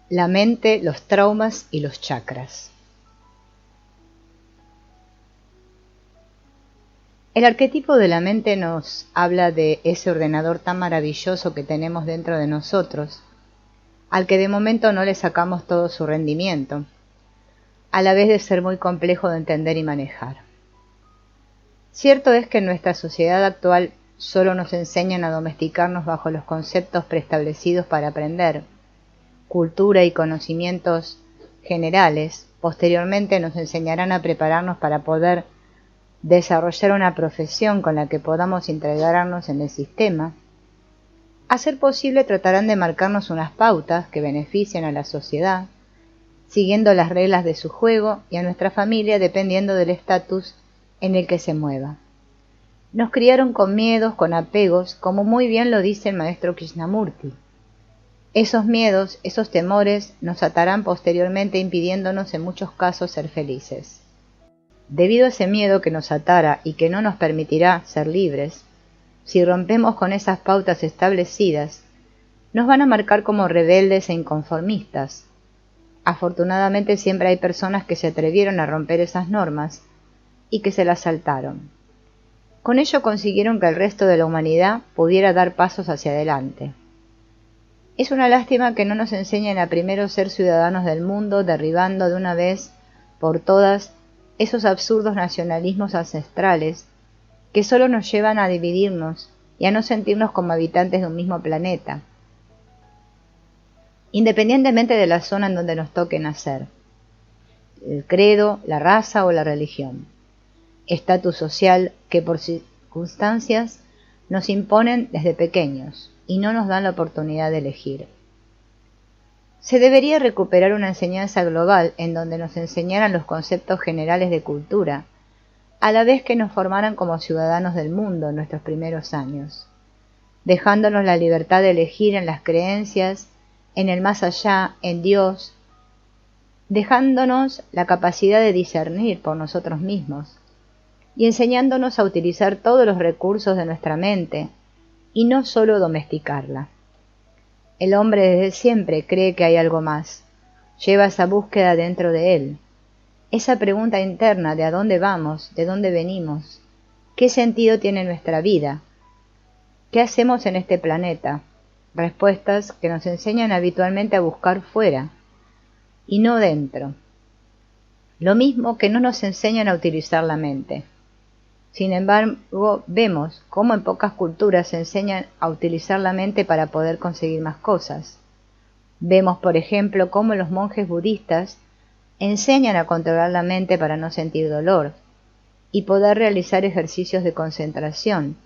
La mente, los traumas y los chakras. El arquetipo de la mente nos habla de ese ordenador tan maravilloso que tenemos dentro de nosotros, al que de momento no le sacamos todo su rendimiento, a la vez de ser muy complejo de entender y manejar. Cierto es que en nuestra sociedad actual solo nos enseñan a domesticarnos bajo los conceptos preestablecidos para aprender, cultura y conocimientos generales. Posteriormente nos enseñarán a prepararnos para poder desarrollar una profesión con la que podamos integrarnos en el sistema. A ser posible tratarán de marcarnos unas pautas que beneficien a la sociedad, siguiendo las reglas de su juego, y a nuestra familia dependiendo del estatus en el que se mueva. Nos criaron con miedos, con apegos, como muy bien lo dice el maestro Krishnamurti. Esos miedos, esos temores nos atarán posteriormente, impidiéndonos en muchos casos ser felices. Debido a ese miedo que nos atara y que no nos permitirá ser libres, si rompemos con esas pautas establecidas, nos van a marcar como rebeldes e inconformistas. Afortunadamente siempre hay personas que se atrevieron a romper esas normas y que se las saltaron. Con ello consiguieron que el resto de la humanidad pudiera dar pasos hacia adelante. Es una lástima que no nos enseñen a primero ser ciudadanos del mundo, derribando de una vez por todas esos absurdos nacionalismos ancestrales que solo nos llevan a dividirnos y a no sentirnos como habitantes de un mismo planeta, independientemente de la zona en donde nos toque nacer, el credo, la raza o la religión, estatus social que por circunstancias nos imponen desde pequeños y no nos dan la oportunidad de elegir. Se debería recuperar una enseñanza global en donde nos enseñaran los conceptos generales de cultura, a la vez que nos formaran como ciudadanos del mundo en nuestros primeros años, dejándonos la libertad de elegir en las creencias, en el más allá, en Dios, dejándonos la capacidad de discernir por nosotros mismos y enseñándonos a utilizar todos los recursos de nuestra mente y no solo domesticarla. El hombre desde siempre cree que hay algo más, lleva esa búsqueda dentro de él, esa pregunta interna de a dónde vamos, de dónde venimos, qué sentido tiene nuestra vida, qué hacemos en este planeta, respuestas que nos enseñan habitualmente a buscar fuera y no dentro, lo mismo que no nos enseñan a utilizar la mente. Sin embargo, vemos cómo en pocas culturas se enseñan a utilizar la mente para poder conseguir más cosas. Vemos, por ejemplo, cómo los monjes budistas enseñan a controlar la mente para no sentir dolor y poder realizar ejercicios de concentración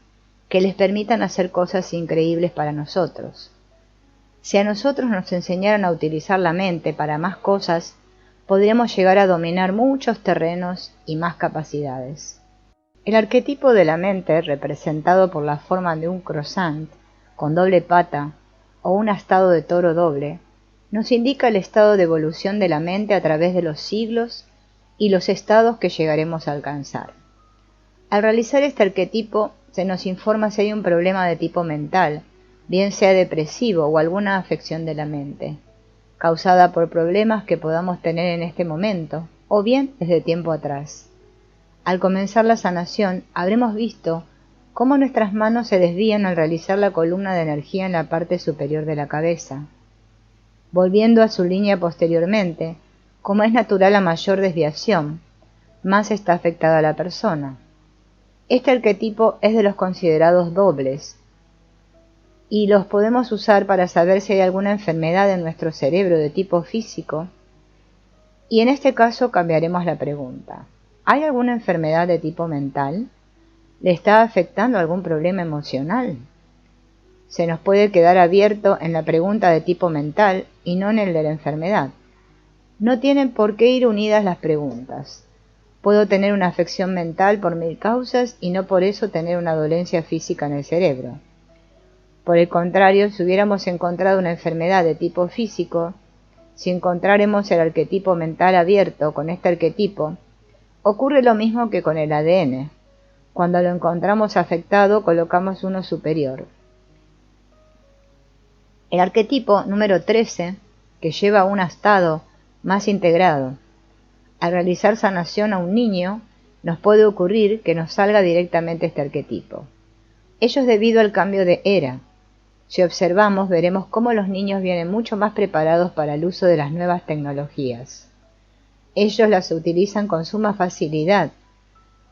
que les permitan hacer cosas increíbles para nosotros. Si a nosotros nos enseñaran a utilizar la mente para más cosas, podríamos llegar a dominar muchos terrenos y más capacidades. El arquetipo de la mente, representado por la forma de un croissant con doble pata o un astado de toro doble, nos indica el estado de evolución de la mente a través de los siglos y los estados que llegaremos a alcanzar. Al realizar este arquetipo, se nos informa si hay un problema de tipo mental, bien sea depresivo o alguna afección de la mente, causada por problemas que podamos tener en este momento, o bien desde tiempo atrás. Al comenzar la sanación, habremos visto cómo nuestras manos se desvían al realizar la columna de energía en la parte superior de la cabeza, volviendo a su línea posteriormente. Como es natural a mayor desviación, más está afectada la persona. Este arquetipo es de los considerados dobles, y los podemos usar para saber si hay alguna enfermedad en nuestro cerebro de tipo físico, y en este caso cambiaremos la pregunta. ¿Hay alguna enfermedad de tipo mental? ¿Le está afectando algún problema emocional? Se nos puede quedar abierto en la pregunta de tipo mental y no en el de la enfermedad. No tienen por qué ir unidas las preguntas. Puedo tener una afección mental por 1000 causas y no por eso tener una dolencia física en el cerebro. Por el contrario, si hubiéramos encontrado una enfermedad de tipo físico, si encontráramos el arquetipo mental abierto con este arquetipo, ocurre lo mismo que con el ADN. Cuando lo encontramos afectado, colocamos uno superior. El arquetipo número 13 que lleva a un estado más integrado. Al realizar sanación a un niño, nos puede ocurrir que nos salga directamente este arquetipo. Ello es debido al cambio de era. Si observamos, veremos cómo los niños vienen mucho más preparados para el uso de las nuevas tecnologías. Ellos las utilizan con suma facilidad,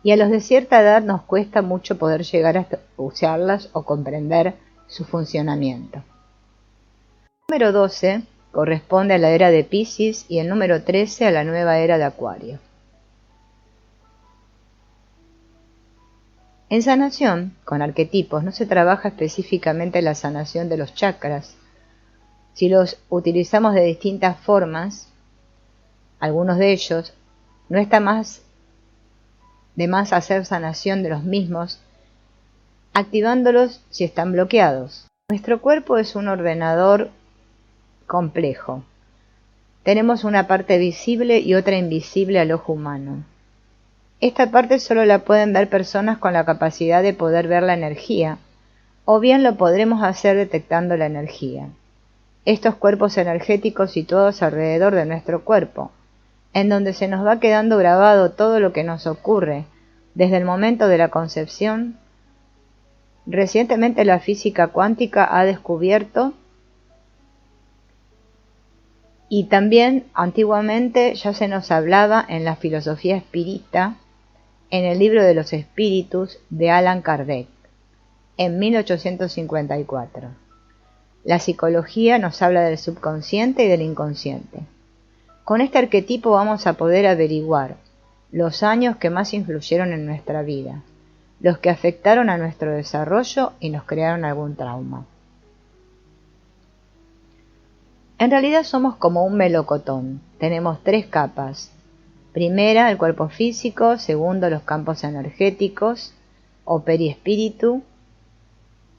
y a los de cierta edad nos cuesta mucho poder llegar a usarlas o comprender su funcionamiento. El número 12 corresponde a la era de Piscis y el número 13 a la nueva era de Acuario. En sanación, con arquetipos, no se trabaja específicamente la sanación de los chakras. Si los utilizamos de distintas formas, algunos de ellos, no está de más hacer sanación de los mismos, activándolos si están bloqueados. Nuestro cuerpo es un ordenador complejo. Tenemos una parte visible y otra invisible al ojo humano. Esta parte solo la pueden ver personas con la capacidad de poder ver la energía, o bien lo podremos hacer detectando la energía. Estos cuerpos energéticos situados alrededor de nuestro cuerpo, en donde se nos va quedando grabado todo lo que nos ocurre desde el momento de la concepción. Recientemente la física cuántica ha descubierto, y también antiguamente ya se nos hablaba en la filosofía espírita, en el libro de los espíritus de Allan Kardec, en 1854. La psicología nos habla del subconsciente y del inconsciente. Con este arquetipo vamos a poder averiguar los años que más influyeron en nuestra vida, los que afectaron a nuestro desarrollo y nos crearon algún trauma. En realidad somos como un melocotón, tenemos 3 capas. Primera, el cuerpo físico. Segundo, los campos energéticos o periespíritu.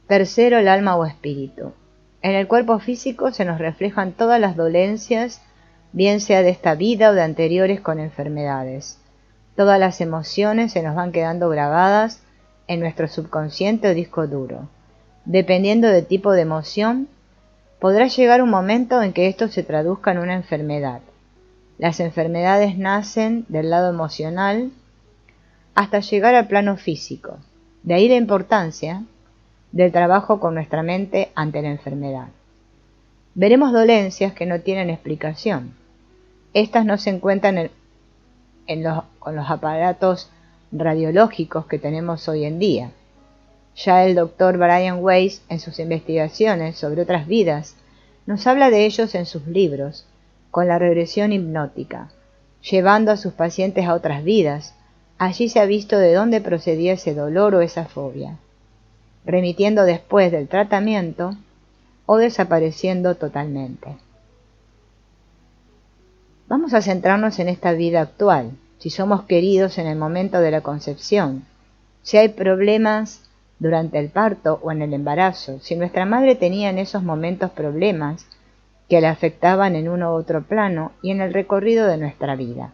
Tercero, el alma o espíritu. En el cuerpo físico se nos reflejan todas las dolencias, bien sea de esta vida o de anteriores con enfermedades. Todas las emociones se nos van quedando grabadas en nuestro subconsciente o disco duro. Dependiendo del tipo de emoción, podrá llegar un momento en que esto se traduzca en una enfermedad. Las enfermedades nacen del lado emocional hasta llegar al plano físico. De ahí la importancia del trabajo con nuestra mente ante la enfermedad. Veremos dolencias que no tienen explicación. Estas no se encuentran con los aparatos radiológicos que tenemos hoy en día. Ya el Dr. Brian Weiss, en sus investigaciones sobre otras vidas, nos habla de ellos en sus libros, con la regresión hipnótica, llevando a sus pacientes a otras vidas. Allí se ha visto de dónde procedía ese dolor o esa fobia, remitiendo después del tratamiento o desapareciendo totalmente. Vamos a centrarnos en esta vida actual, si somos queridos en el momento de la concepción, si hay problemas durante el parto o en el embarazo, si nuestra madre tenía en esos momentos problemas que la afectaban en uno u otro plano y en el recorrido de nuestra vida.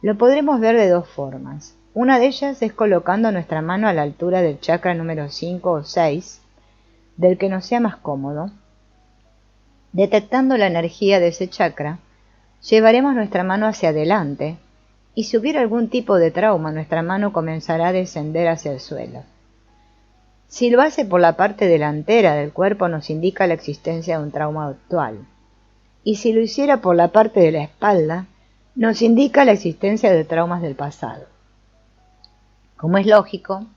Lo podremos ver de 2 formas. Una de ellas es colocando nuestra mano a la altura del chakra número 5 o 6, del que nos sea más cómodo. Detectando la energía de ese chakra, llevaremos nuestra mano hacia adelante y si hubiera algún tipo de trauma, nuestra mano comenzará a descender hacia el suelo. Si lo hace por la parte delantera del cuerpo, nos indica la existencia de un trauma actual. Y si lo hiciera por la parte de la espalda, nos indica la existencia de traumas del pasado. Como es lógico,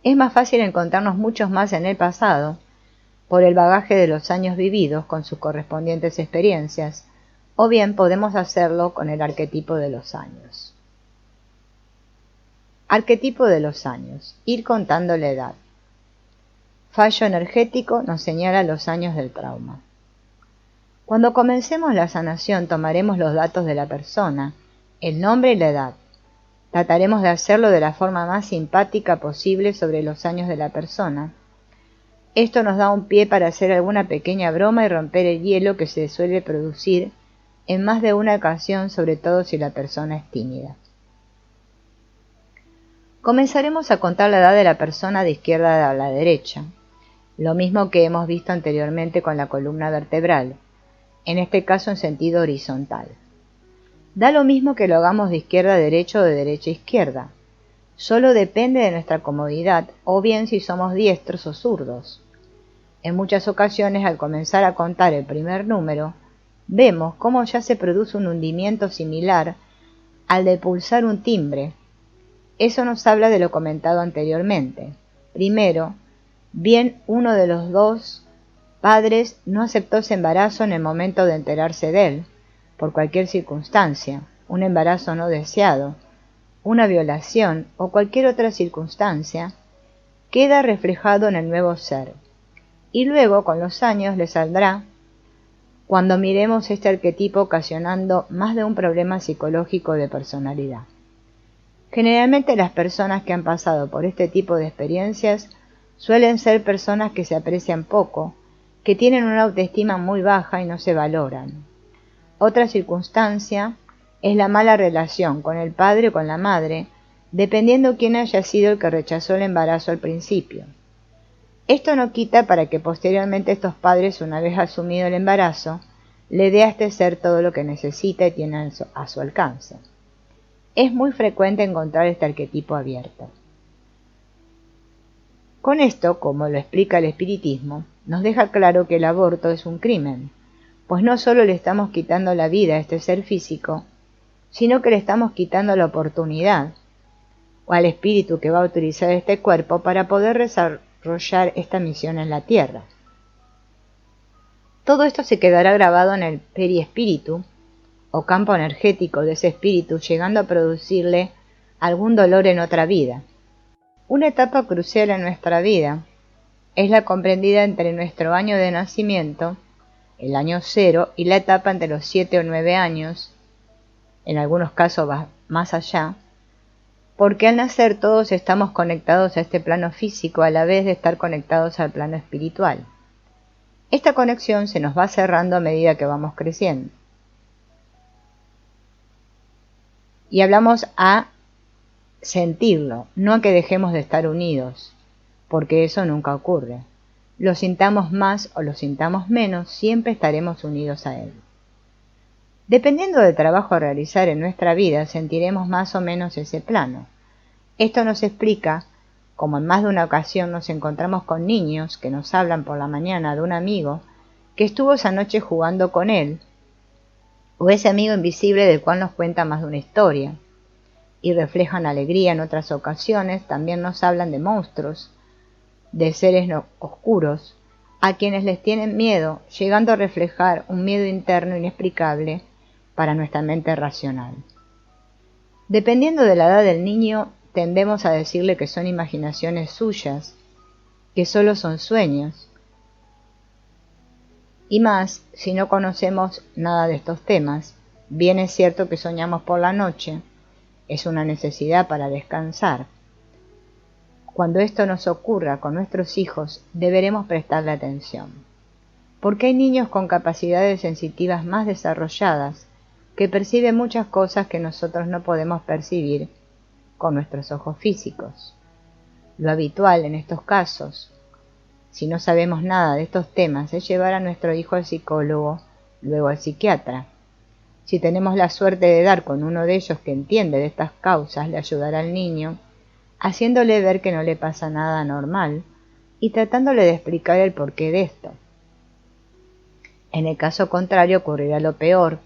es más fácil encontrarnos muchos más en el pasado, por el bagaje de los años vividos con sus correspondientes experiencias, o bien podemos hacerlo con el arquetipo de los años. Arquetipo de los años. Ir contando la edad. Fallo energético nos señala los años del trauma. Cuando comencemos la sanación tomaremos los datos de la persona, el nombre y la edad. Trataremos de hacerlo de la forma más simpática posible sobre los años de la persona. Esto nos da un pie para hacer alguna pequeña broma y romper el hielo que se suele producir en más de una ocasión, sobre todo si la persona es tímida. Comenzaremos a contar la edad de la persona de izquierda a la derecha, lo mismo que hemos visto anteriormente con la columna vertebral. en este caso en sentido horizontal. Da lo mismo que lo hagamos de izquierda a derecha o de derecha a izquierda. Solo depende de nuestra comodidad, o bien si somos diestros o zurdos. En muchas ocasiones, al comenzar a contar el primer número, vemos cómo ya se produce un hundimiento similar al de pulsar un timbre. Eso nos habla de lo comentado anteriormente. Primero, bien uno de los dos padres no aceptó ese embarazo en el momento de enterarse de él, por cualquier circunstancia, un embarazo no deseado, una violación o cualquier otra circunstancia, queda reflejado en el nuevo ser. Y luego, con los años, le saldrá cuando miremos este arquetipo ocasionando más de un problema psicológico de personalidad. Generalmente las personas que han pasado por este tipo de experiencias suelen ser personas que se aprecian poco, que tienen una autoestima muy baja y no se valoran. Otra circunstancia es la mala relación con el padre o con la madre, dependiendo quién haya sido el que rechazó el embarazo al principio. Esto no quita para que posteriormente estos padres, una vez asumido el embarazo, le dé a este ser todo lo que necesita y tiene a su alcance. Es muy frecuente encontrar este arquetipo abierto. Con esto, como lo explica el espiritismo, nos deja claro que el aborto es un crimen, pues no solo le estamos quitando la vida a este ser físico, sino que le estamos quitando la oportunidad o al espíritu que va a utilizar este cuerpo para poder desarrollar esta misión en la Tierra. Todo esto se quedará grabado en el periespíritu o campo energético de ese espíritu, llegando a producirle algún dolor en otra vida. Una etapa crucial en nuestra vida es la comprendida entre nuestro año de nacimiento, el año 0, y la etapa entre los 7 o 9 años, en algunos casos va más allá, porque al nacer todos estamos conectados a este plano físico a la vez de estar conectados al plano espiritual. Esta conexión se nos va cerrando a medida que vamos creciendo. Y hablamos a sentirlo, no a que dejemos de estar unidos, porque eso nunca ocurre. Lo sintamos más o lo sintamos menos, siempre estaremos unidos a él. Dependiendo del trabajo a realizar en nuestra vida, sentiremos más o menos ese plano. Esto nos explica, como en más de una ocasión nos encontramos con niños que nos hablan por la mañana de un amigo que estuvo esa noche jugando con él, o ese amigo invisible del cual nos cuenta más de una historia, y reflejan alegría en otras ocasiones. También nos hablan de monstruos, de seres oscuros, a quienes les tienen miedo, llegando a reflejar un miedo interno inexplicable para nuestra mente racional. Dependiendo de la edad del niño, tendemos a decirle que son imaginaciones suyas, que solo son sueños, y más si no conocemos nada de estos temas. Bien es cierto que soñamos por la noche, es una necesidad para descansar. Cuando esto nos ocurra con nuestros hijos, deberemos prestarle atención, porque hay niños con capacidades sensitivas más desarrolladas que perciben muchas cosas que nosotros no podemos percibir con nuestros ojos físicos. Lo habitual en estos casos, si no sabemos nada de estos temas, es llevar a nuestro hijo al psicólogo, luego al psiquiatra. Si tenemos la suerte de dar con uno de ellos que entiende de estas causas, le ayudará al niño, haciéndole ver que no le pasa nada anormal y tratándole de explicar el porqué de esto. En el caso contrario ocurrirá lo peor,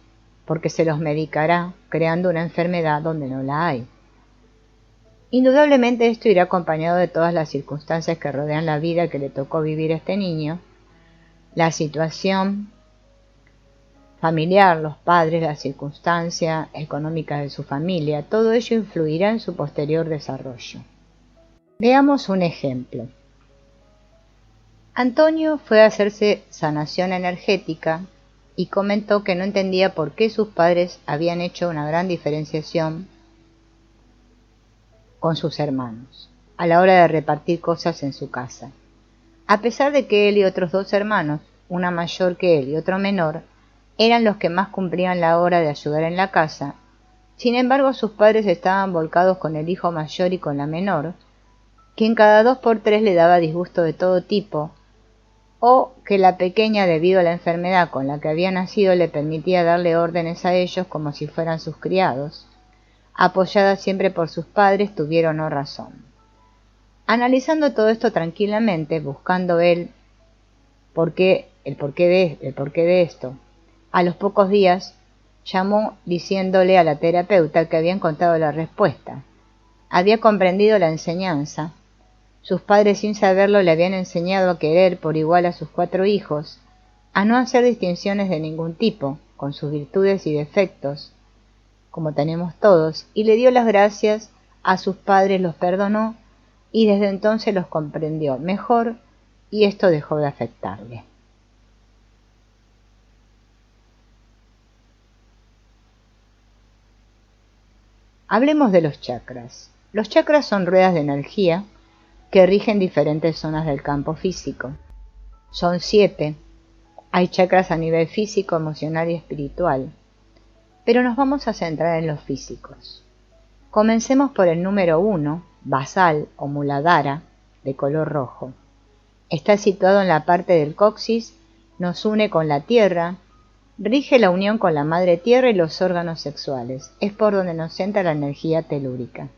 porque se los medicará, creando una enfermedad donde no la hay. Indudablemente esto irá acompañado de todas las circunstancias que rodean la vida que le tocó vivir a este niño, la situación familiar, los padres, la circunstancia económica de su familia, todo ello influirá en su posterior desarrollo. Veamos un ejemplo. Antonio fue a hacerse sanación energética y comentó que no entendía por qué sus padres habían hecho una gran diferenciación con sus hermanos a la hora de repartir cosas en su casa. A pesar de que él y otros 2 hermanos, una mayor que él y otro menor, eran los que más cumplían la hora de ayudar en la casa, sin embargo sus padres estaban volcados con el hijo mayor y con la menor, quien cada 2 por 3 le daba disgusto de todo tipo, o que la pequeña, debido a la enfermedad con la que había nacido, le permitía darle órdenes a ellos como si fueran sus criados, apoyada siempre por sus padres, tuviera o no razón. Analizando todo esto tranquilamente, buscando el porqué de esto, a los pocos días llamó diciéndole a la terapeuta que había encontrado la respuesta. Había comprendido la enseñanza. Sus padres, sin saberlo, le habían enseñado a querer por igual a sus 4 hijos, a no hacer distinciones de ningún tipo, con sus virtudes y defectos, como tenemos todos, y le dio las gracias a sus padres, los perdonó, y desde entonces los comprendió mejor, y esto dejó de afectarle. Hablemos de los chakras. Los chakras son ruedas de energía que rigen diferentes zonas del campo físico. Son 7. Hay chakras a nivel físico, emocional y espiritual. Pero nos vamos a centrar en los físicos. Comencemos por el número 1, basal o muladhara, de color rojo. Está situado en la parte del coxis, nos une con la tierra, rige la unión con la madre tierra y los órganos sexuales. Es por donde nos entra la energía telúrica.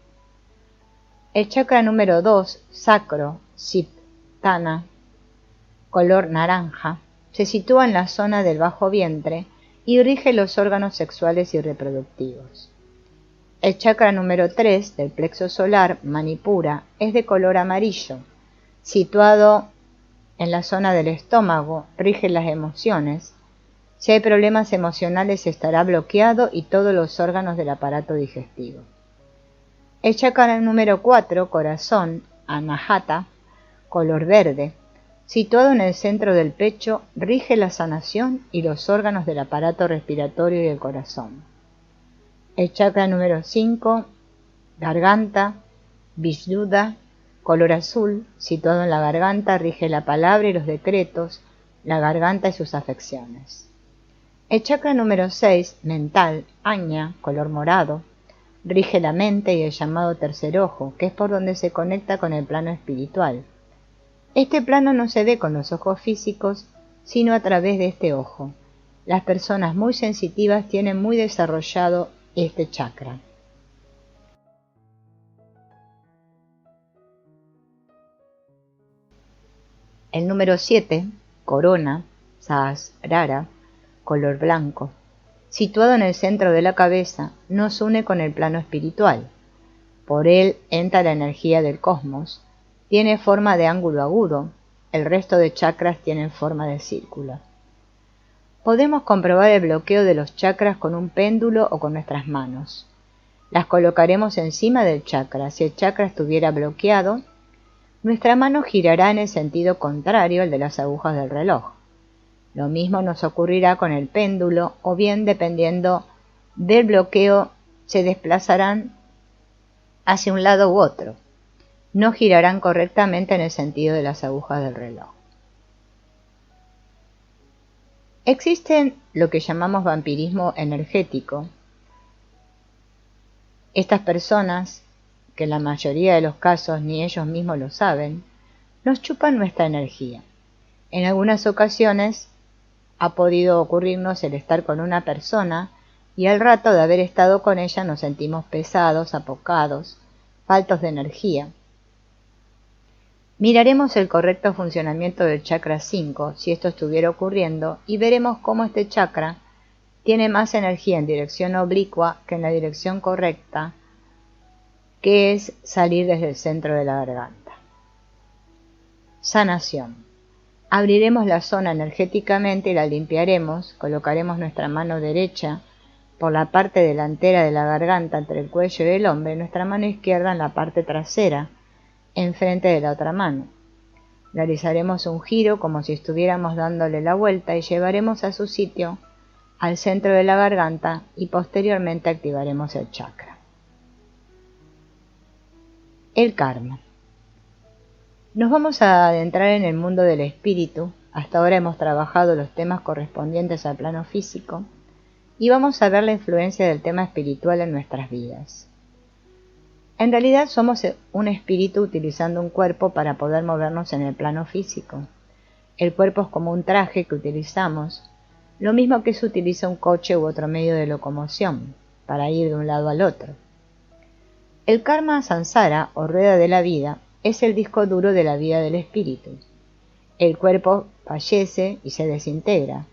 El chakra número 2, sacro, Sthana, color naranja, se sitúa en la zona del bajo vientre y rige los órganos sexuales y reproductivos. El chakra número 3 del plexo solar, Manipura, es de color amarillo, situado en la zona del estómago, rige las emociones. Si hay problemas emocionales estará bloqueado y todos los órganos del aparato digestivo. El chakra número 4, corazón, Anahata, color verde, situado en el centro del pecho, rige la sanación y los órganos del aparato respiratorio y el corazón. El chakra número 5, garganta, Vishuddha, color azul, situado en la garganta, rige la palabra y los decretos, la garganta y sus afecciones. El chakra número 6, mental, Ajna, color morado, rige la mente y el llamado tercer ojo, que es por donde se conecta con el plano espiritual. Este plano no se ve con los ojos físicos, sino a través de este ojo. Las personas muy sensitivas tienen muy desarrollado este chakra. El número 7, corona, Sahasrara, color blanco, situado en el centro de la cabeza, nos une con el plano espiritual. Por él entra la energía del cosmos. Tiene forma de ángulo agudo. El resto de chakras tienen forma de círculo. Podemos comprobar el bloqueo de los chakras con un péndulo o con nuestras manos. Las colocaremos encima del chakra. Si el chakra estuviera bloqueado, nuestra mano girará en el sentido contrario al de las agujas del reloj. Lo mismo nos ocurrirá con el péndulo, o bien, dependiendo del bloqueo, se desplazarán hacia un lado u otro. No girarán correctamente en el sentido de las agujas del reloj. Existe lo que llamamos vampirismo energético. Estas personas, que en la mayoría de los casos ni ellos mismos lo saben, nos chupan nuestra energía. En algunas ocasiones ha podido ocurrirnos el estar con una persona y al rato de haber estado con ella nos sentimos pesados, apocados, faltos de energía. Miraremos el correcto funcionamiento del chakra 5 si esto estuviera ocurriendo y veremos cómo este chakra tiene más energía en dirección oblicua que en la dirección correcta, que es salir desde el centro de la garganta. Sanación. Abriremos la zona energéticamente y la limpiaremos. Colocaremos nuestra mano derecha por la parte delantera de la garganta entre el cuello y el hombro y nuestra mano izquierda en la parte trasera, enfrente de la otra mano. Realizaremos un giro como si estuviéramos dándole la vuelta y llevaremos a su sitio al centro de la garganta y posteriormente activaremos el chakra. El karma. Nos vamos a adentrar en el mundo del espíritu. Hasta ahora hemos trabajado los temas correspondientes al plano físico y vamos a ver la influencia del tema espiritual en nuestras vidas. En realidad somos un espíritu utilizando un cuerpo para poder movernos en el plano físico. El cuerpo es como un traje que utilizamos, lo mismo que se utiliza un coche u otro medio de locomoción, para ir de un lado al otro. El karma samsara, o rueda de la vida, es el disco duro de la vida del espíritu. El cuerpo fallece y se desintegra,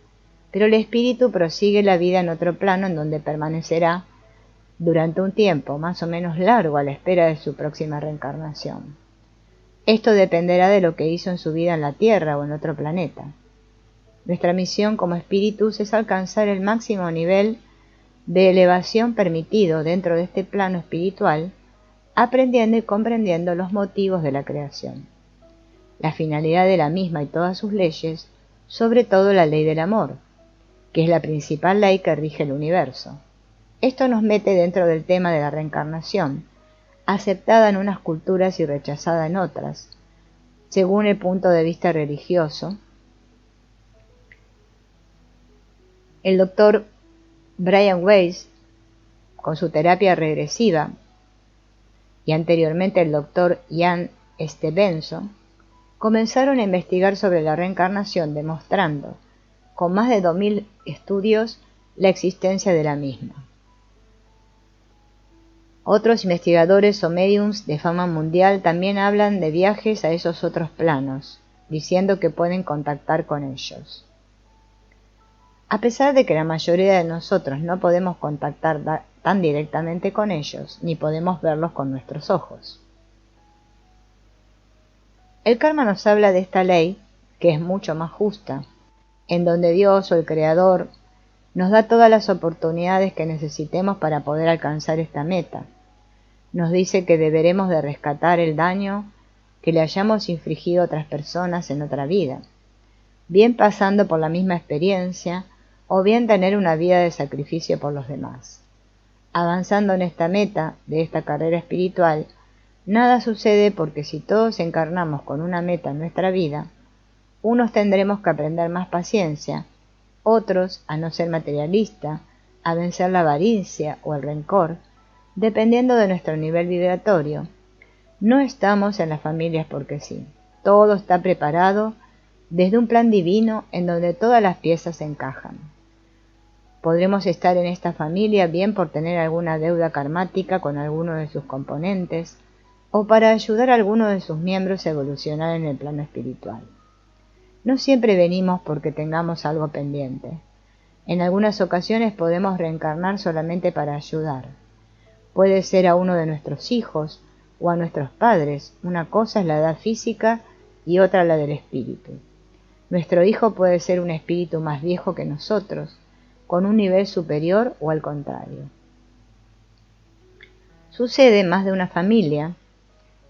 pero el espíritu prosigue la vida en otro plano en donde permanecerá durante un tiempo más o menos largo a la espera de su próxima reencarnación. Esto dependerá de lo que hizo en su vida en la Tierra o en otro planeta. Nuestra misión como espíritus es alcanzar el máximo nivel de elevación permitido dentro de este plano espiritual, aprendiendo y comprendiendo los motivos de la creación, la finalidad de la misma y todas sus leyes, sobre todo la ley del amor, que es la principal ley que rige el universo. Esto nos mete dentro del tema de la reencarnación, aceptada en unas culturas y rechazada en otras, según el punto de vista religioso. El doctor Brian Weiss, con su terapia regresiva, y anteriormente el doctor Jan Stevenson, comenzaron a investigar sobre la reencarnación, demostrando, con más de 2000 estudios, la existencia de la misma. Otros investigadores o médiums de fama mundial también hablan de viajes a esos otros planos, diciendo que pueden contactar con ellos. A pesar de que la mayoría de nosotros no podemos contactar tan directamente con ellos, ni podemos verlos con nuestros ojos. El karma nos habla de esta ley, que es mucho más justa, en donde Dios o el Creador nos da todas las oportunidades que necesitemos para poder alcanzar esta meta. Nos dice que deberemos de rescatar el daño que le hayamos infligido a otras personas en otra vida, bien pasando por la misma experiencia o bien tener una vida de sacrificio por los demás. Avanzando en esta meta de esta carrera espiritual, nada sucede porque si todos encarnamos con una meta en nuestra vida, unos tendremos que aprender más paciencia, otros a no ser materialista, a vencer la avaricia o el rencor, dependiendo de nuestro nivel vibratorio. No estamos en las familias porque sí. Todo está preparado desde un plan divino en donde todas las piezas encajan. Podremos estar en esta familia bien por tener alguna deuda karmática con alguno de sus componentes o para ayudar a alguno de sus miembros a evolucionar en el plano espiritual. No siempre venimos porque tengamos algo pendiente. En algunas ocasiones podemos reencarnar solamente para ayudar. Puede ser a uno de nuestros hijos o a nuestros padres. Una cosa es la edad física y otra la del espíritu. Nuestro hijo puede ser un espíritu más viejo que nosotros, con un nivel superior o al contrario. Sucede más de una familia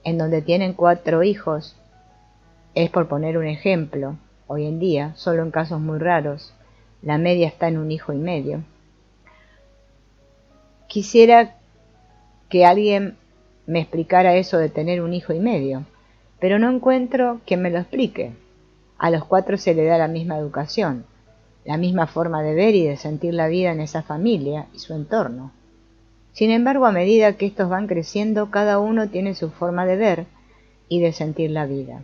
en donde tienen 4 hijos, es por poner un ejemplo, hoy en día, solo en casos muy raros, la media está en 1,5 hijos. Quisiera que alguien me explicara eso de tener 1,5 hijos, pero no encuentro quien me lo explique. A los 4 se le da la misma educación, la misma forma de ver y de sentir la vida en esa familia y su entorno. Sin embargo, a medida que estos van creciendo, cada uno tiene su forma de ver y de sentir la vida,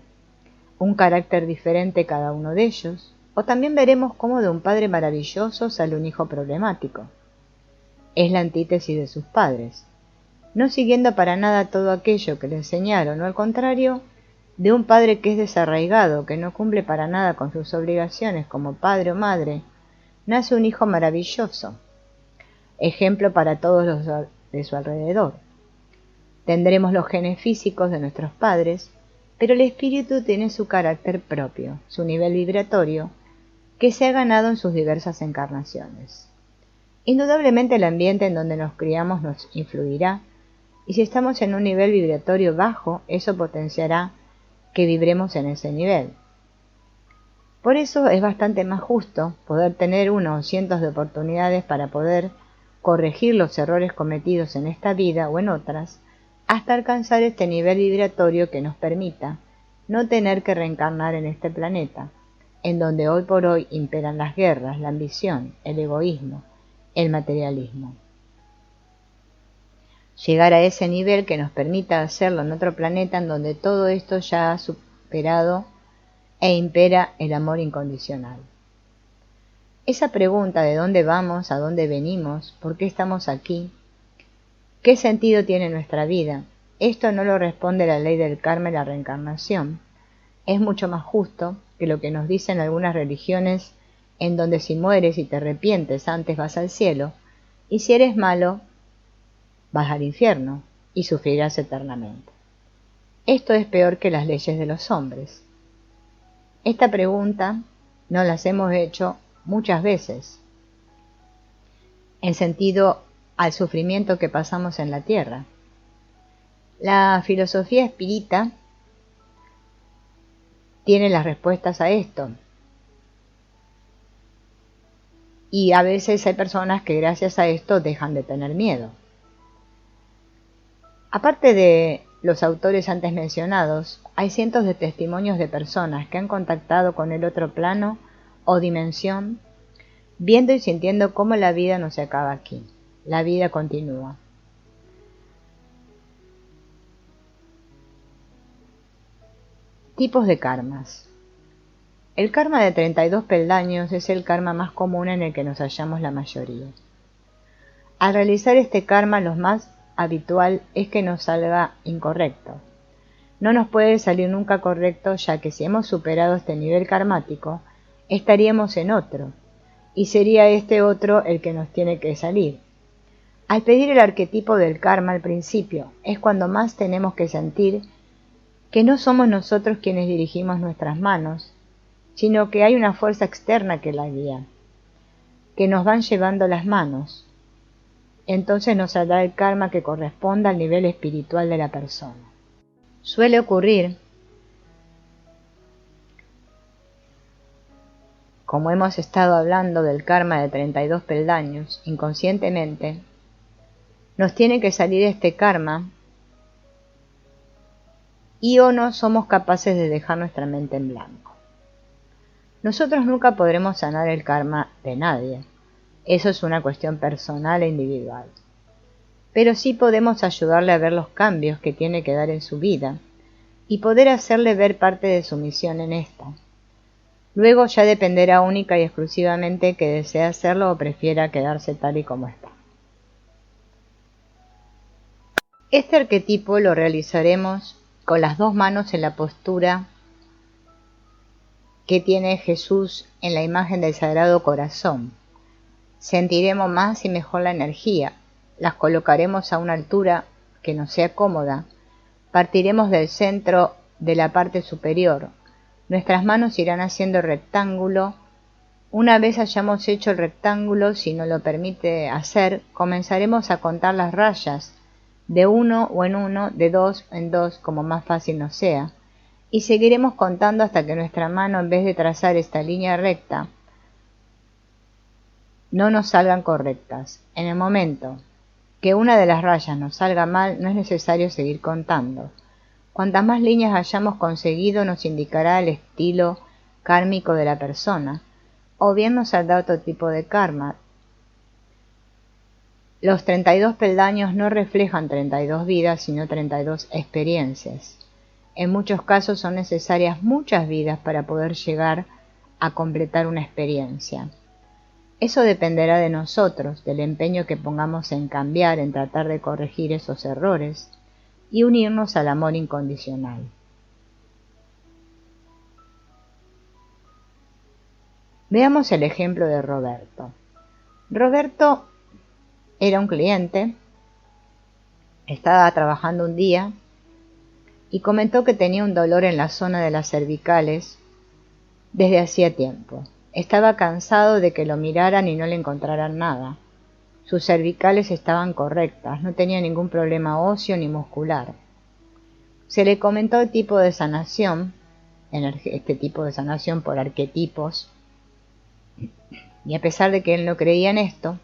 un carácter diferente cada uno de ellos, o también veremos cómo de un padre maravilloso sale un hijo problemático. Es la antítesis de sus padres, no siguiendo para nada todo aquello que le enseñaron, o al contrario, de un padre que es desarraigado, que no cumple para nada con sus obligaciones como padre o madre, nace un hijo maravilloso, ejemplo para todos los de su alrededor. Tendremos los genes físicos de nuestros padres, pero el espíritu tiene su carácter propio, su nivel vibratorio, que se ha ganado en sus diversas encarnaciones. Indudablemente el ambiente en donde nos criamos nos influirá, y si estamos en un nivel vibratorio bajo, eso potenciará que vibremos en ese nivel. Por eso es bastante más justo poder tener 1 o cientos de oportunidades para poder corregir los errores cometidos en esta vida o en otras, hasta alcanzar este nivel vibratorio que nos permita no tener que reencarnar en este planeta, en donde hoy por hoy imperan las guerras, la ambición, el egoísmo, el materialismo. Llegar a ese nivel que nos permita hacerlo en otro planeta en donde todo esto ya ha superado e impera el amor incondicional. Esa pregunta de dónde vamos, a dónde venimos, por qué estamos aquí, qué sentido tiene nuestra vida, esto no lo responde la ley del karma y la reencarnación. Es mucho más justo que lo que nos dicen algunas religiones, en donde si mueres y te arrepientes antes vas al cielo, y si eres malo vas al infierno y sufrirás eternamente. Esto es peor que las leyes de los hombres. Esta pregunta nos la hemos hecho muchas veces, en sentido al sufrimiento que pasamos en la tierra. La filosofía espírita tiene las respuestas a esto. Y a veces hay personas que gracias a esto dejan de tener miedo. Aparte de los autores antes mencionados, hay cientos de testimonios de personas que han contactado con el otro plano o dimensión, viendo y sintiendo cómo la vida no se acaba aquí. La vida continúa. Tipos de karmas. El karma de 32 peldaños es el karma más común en el que nos hallamos la mayoría. Al realizar este karma, lo más habitual es que nos salga incorrecto. No nos puede salir nunca correcto, ya que si hemos superado este nivel karmático, estaríamos en otro, y sería este otro el que nos tiene que salir. Al pedir el arquetipo del karma al principio, es cuando más tenemos que sentir que no somos nosotros quienes dirigimos nuestras manos, sino que hay una fuerza externa que la guía, que nos van llevando las manos. Entonces nos saldrá el karma que corresponda al nivel espiritual de la persona. Suele ocurrir, como hemos estado hablando del karma de 32 peldaños, inconscientemente, nos tiene que salir este karma y o no somos capaces de dejar nuestra mente en blanco. Nosotros nunca podremos sanar el karma de nadie. Eso es una cuestión personal e individual. Pero sí podemos ayudarle a ver los cambios que tiene que dar en su vida y poder hacerle ver parte de su misión en esta. Luego ya dependerá única y exclusivamente que desee hacerlo o prefiera quedarse tal y como está. Este arquetipo lo realizaremos con las dos manos en la postura que tiene Jesús en la imagen del Sagrado Corazón. Sentiremos más y mejor la energía, las colocaremos a una altura que nos sea cómoda, partiremos del centro de la parte superior, nuestras manos irán haciendo rectángulo. Una vez hayamos hecho el rectángulo, si nos lo permite hacer, comenzaremos a contar las rayas, de uno o en uno, de dos en dos, como más fácil nos sea, y seguiremos contando hasta que nuestra mano, en vez de trazar esta línea recta, no nos salgan correctas. En el momento que una de las rayas nos salga mal, no es necesario seguir contando. Cuantas más líneas hayamos conseguido, nos indicará el estilo kármico de la persona, o bien nos saldrá otro tipo de karma. Los 32 peldaños no reflejan 32 vidas, sino 32 experiencias. En muchos casos son necesarias muchas vidas para poder llegar a completar una experiencia. Eso dependerá de nosotros, del empeño que pongamos en cambiar, en tratar de corregir esos errores y unirnos al amor incondicional. Veamos el ejemplo de Roberto. Roberto era un cliente, estaba trabajando un día y comentó que tenía un dolor en la zona de las cervicales desde hacía tiempo. Estaba cansado de que lo miraran y no le encontraran nada. Sus cervicales estaban correctas, no tenía ningún problema óseo ni muscular. Se le comentó el tipo de sanación, este tipo de sanación por arquetipos, y a pesar de que él no creía en esto,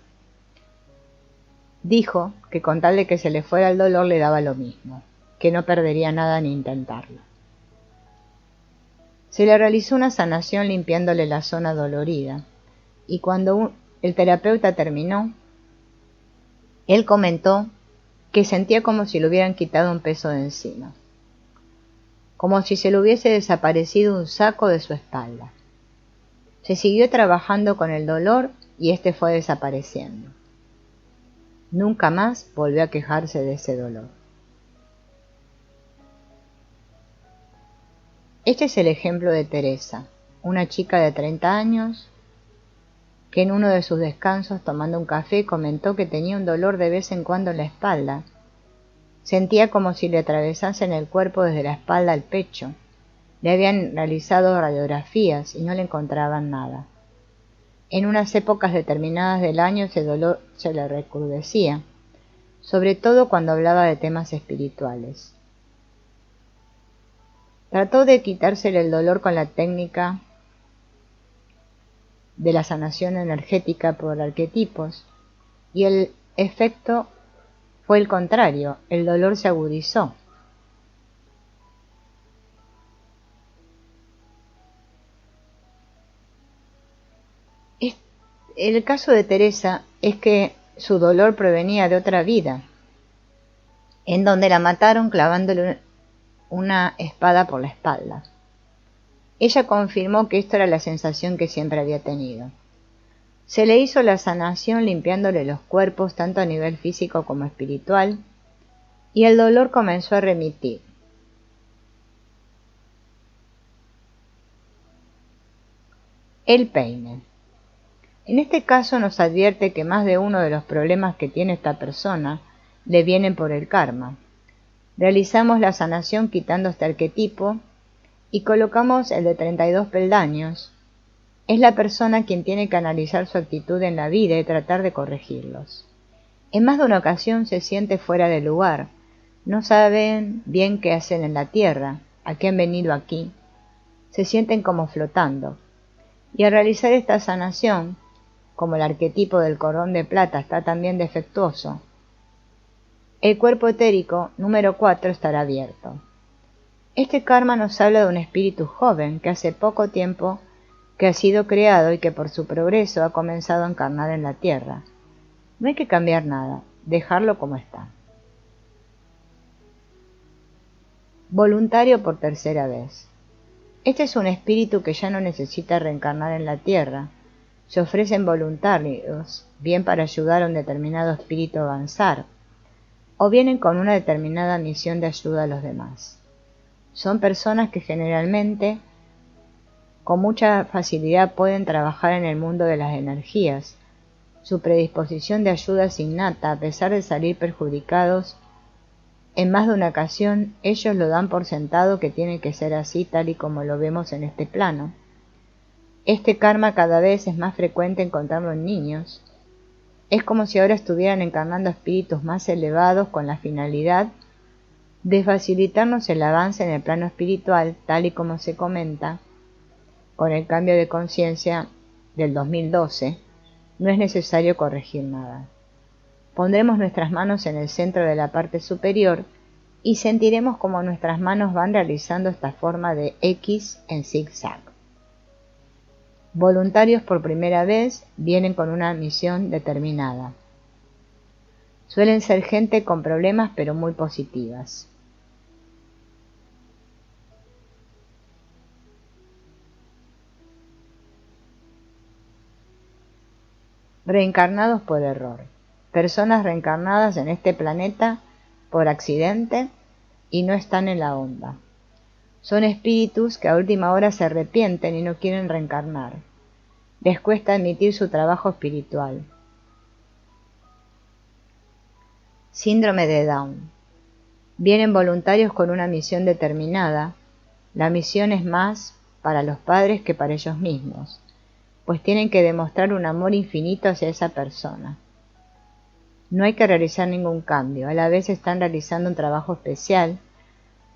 dijo que con tal de que se le fuera el dolor le daba lo mismo, que no perdería nada ni intentarlo. Se le realizó una sanación limpiándole la zona dolorida, y cuando el terapeuta terminó, él comentó que sentía como si le hubieran quitado un peso de encima. como si se le hubiese desaparecido un saco de su espalda. Se siguió trabajando con el dolor y éste fue desapareciendo. Nunca más volvió a quejarse de ese dolor. Este es el ejemplo de Teresa, una chica de 30 años que en uno de sus descansos tomando un café comentó que tenía un dolor de vez en cuando en la espalda. Sentía como si le atravesasen el cuerpo desde la espalda al pecho. Le habían realizado radiografías y no le encontraban nada. En unas épocas determinadas del año ese dolor se le recrudecía, sobre todo cuando hablaba de temas espirituales. Trató de quitársele el dolor con la técnica de la sanación energética por arquetipos, y el efecto fue el contrario, el dolor se agudizó. El caso de Teresa es que su dolor provenía de otra vida, en donde la mataron clavándole una espada por la espalda. Ella confirmó que esto era la sensación que siempre había tenido. Se le hizo la sanación limpiándole los cuerpos tanto a nivel físico como espiritual, y el dolor comenzó a remitir. El peine. En este caso nos advierte que más de uno de los problemas que tiene esta persona le vienen por el karma. Realizamos la sanación quitando este arquetipo y colocamos el de 32 peldaños. Es la persona quien tiene que analizar su actitud en la vida y tratar de corregirlos. En más de una ocasión se siente fuera de lugar, no saben bien qué hacen en la tierra, a qué han venido aquí, se sienten como flotando. Y al realizar esta sanación, como el arquetipo del cordón de plata está también defectuoso, el cuerpo etérico número 4 estará abierto. Este karma nos habla de un espíritu joven que hace poco tiempo que ha sido creado y que por su progreso ha comenzado a encarnar en la tierra. No hay que cambiar nada, dejarlo como está. Voluntario por tercera vez. Este es un espíritu que ya no necesita reencarnar en la tierra. Se ofrecen voluntarios, bien para ayudar a un determinado espíritu a avanzar, o vienen con una determinada misión de ayuda a los demás. Son personas que generalmente con mucha facilidad pueden trabajar en el mundo de las energías. Su predisposición de ayuda es innata, a pesar de salir perjudicados. En más de una ocasión, ellos lo dan por sentado que tiene que ser así tal y como lo vemos en este plano. Este karma cada vez es más frecuente encontrarlo en niños. Es como si ahora estuvieran encarnando espíritus más elevados con la finalidad de facilitarnos el avance en el plano espiritual, tal y como se comenta. Con el cambio de conciencia del 2012, no es necesario corregir nada. Pondremos nuestras manos en el centro de la parte superior y sentiremos como nuestras manos van realizando esta forma de X en zigzag. Voluntarios por primera vez vienen con una misión determinada. Suelen ser gente con problemas pero muy positivas. Reencarnados por error. Personas reencarnadas en este planeta por accidente y no están en la onda. Son espíritus que a última hora se arrepienten y no quieren reencarnar. Les cuesta admitir su trabajo espiritual. Síndrome de Down. Vienen voluntarios con una misión determinada. La misión es más para los padres que para ellos mismos, pues tienen que demostrar un amor infinito hacia esa persona. No hay que realizar ningún cambio, a la vez están realizando un trabajo especial,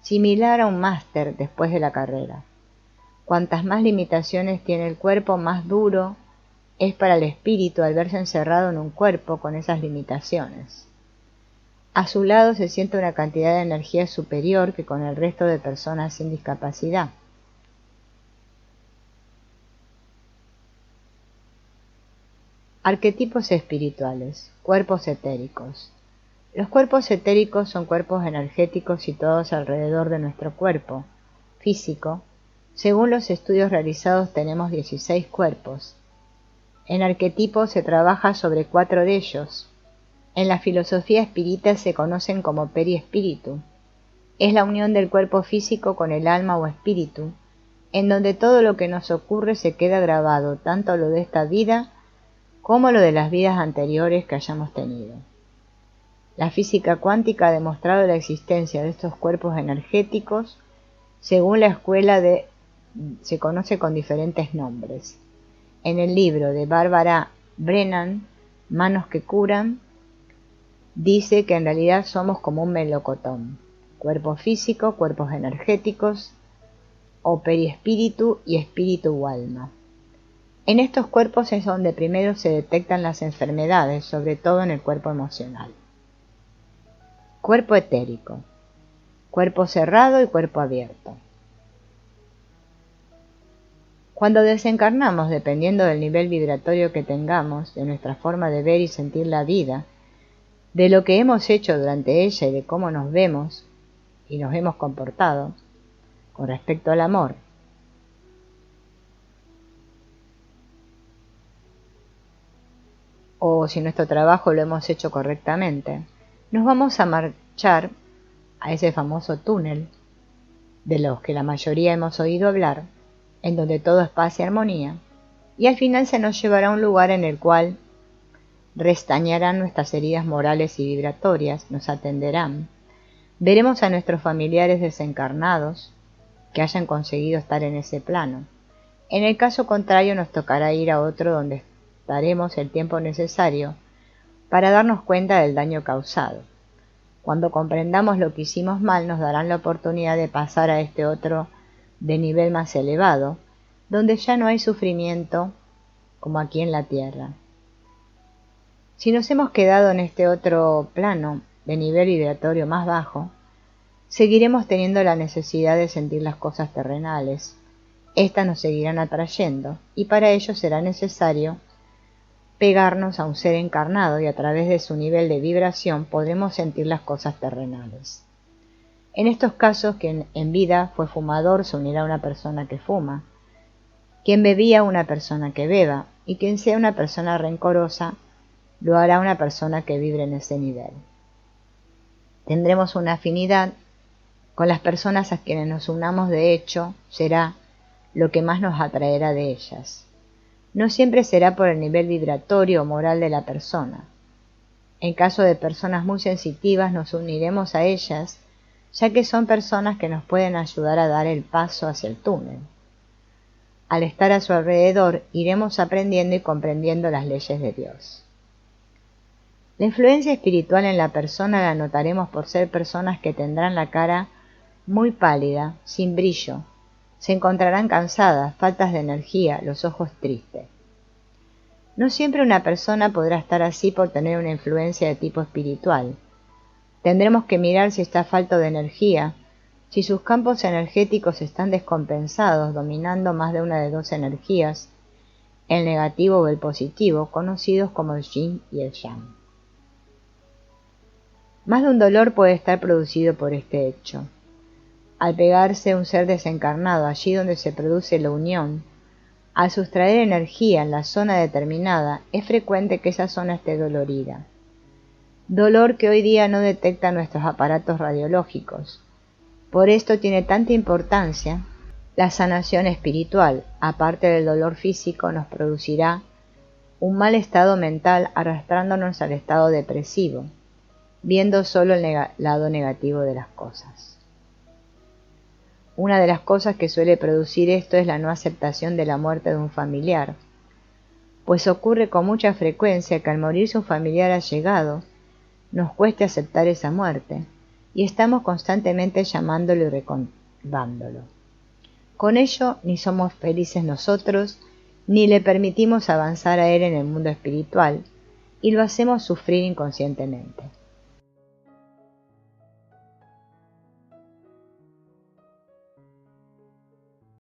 similar a un máster después de la carrera. Cuantas más limitaciones tiene el cuerpo, más duro es para el espíritu al verse encerrado en un cuerpo con esas limitaciones. A su lado se siente una cantidad de energía superior que con el resto de personas sin discapacidad. Arquetipos espirituales, cuerpos etéricos. Los cuerpos etéricos son cuerpos energéticos situados alrededor de nuestro cuerpo, físico, según los estudios realizados tenemos 16 cuerpos. En arquetipo se trabaja sobre 4 de ellos. En la filosofía espírita se conocen como periespíritu. Es la unión del cuerpo físico con el alma o espíritu, en donde todo lo que nos ocurre se queda grabado, tanto lo de esta vida como lo de las vidas anteriores que hayamos tenido. La física cuántica ha demostrado la existencia de estos cuerpos energéticos, según la escuela se conoce con diferentes nombres. En el libro de Barbara Brennan, Manos que curan, dice que en realidad somos como un melocotón, cuerpo físico, cuerpos energéticos, o periespíritu y espíritu o alma. En estos cuerpos es donde primero se detectan las enfermedades, sobre todo en el cuerpo emocional. Cuerpo etérico, cuerpo cerrado y cuerpo abierto. Cuando desencarnamos, dependiendo del nivel vibratorio que tengamos, de nuestra forma de ver y sentir la vida, de lo que hemos hecho durante ella y de cómo nos vemos y nos hemos comportado con respecto al amor, o si nuestro trabajo lo hemos hecho correctamente, nos vamos a marchar a ese famoso túnel de los que la mayoría hemos oído hablar, en donde todo es paz y armonía, y al final se nos llevará a un lugar en el cual restañarán nuestras heridas morales y vibratorias, nos atenderán, veremos a nuestros familiares desencarnados que hayan conseguido estar en ese plano. En el caso contrario nos tocará ir a otro donde estaremos el tiempo necesario para darnos cuenta del daño causado. Cuando comprendamos lo que hicimos mal, nos darán la oportunidad de pasar a este otro de nivel más elevado, donde ya no hay sufrimiento como aquí en la tierra. Si nos hemos quedado en este otro plano de nivel vibratorio más bajo, seguiremos teniendo la necesidad de sentir las cosas terrenales. Estas nos seguirán atrayendo, y para ello será necesario pegarnos a un ser encarnado, y a través de su nivel de vibración podremos sentir las cosas terrenales. En estos casos, quien en vida fue fumador se unirá a una persona que fuma, quien bebía a una persona que beba, y quien sea una persona rencorosa lo hará una persona que vibre en ese nivel. Tendremos una afinidad con las personas a quienes nos unamos, de hecho, será lo que más nos atraerá de ellas. No siempre será por el nivel vibratorio o moral de la persona. En caso de personas muy sensitivas nos uniremos a ellas, ya que son personas que nos pueden ayudar a dar el paso hacia el túnel. Al estar a su alrededor, iremos aprendiendo y comprendiendo las leyes de Dios. La influencia espiritual en la persona la notaremos por ser personas que tendrán la cara muy pálida, sin brillo, se encontrarán cansadas, faltas de energía, los ojos tristes. No siempre una persona podrá estar así por tener una influencia de tipo espiritual. Tendremos que mirar si está falto de energía, si sus campos energéticos están descompensados, dominando más de una de dos energías, el negativo o el positivo, conocidos como el yin y el yang. Más de un dolor puede estar producido por este hecho. Al pegarse un ser desencarnado allí donde se produce la unión, al sustraer energía en la zona determinada, es frecuente que esa zona esté dolorida. Dolor que hoy día no detectan nuestros aparatos radiológicos. Por esto tiene tanta importancia la sanación espiritual. Aparte del dolor físico, nos producirá un mal estado mental, arrastrándonos al estado depresivo, viendo solo el lado negativo de las cosas. Una de las cosas que suele producir esto es la no aceptación de la muerte de un familiar, pues ocurre con mucha frecuencia que al morirse un familiar allegado, nos cueste aceptar esa muerte, y estamos constantemente llamándolo y recordándolo. Con ello, ni somos felices nosotros, ni le permitimos avanzar a él en el mundo espiritual, y lo hacemos sufrir inconscientemente.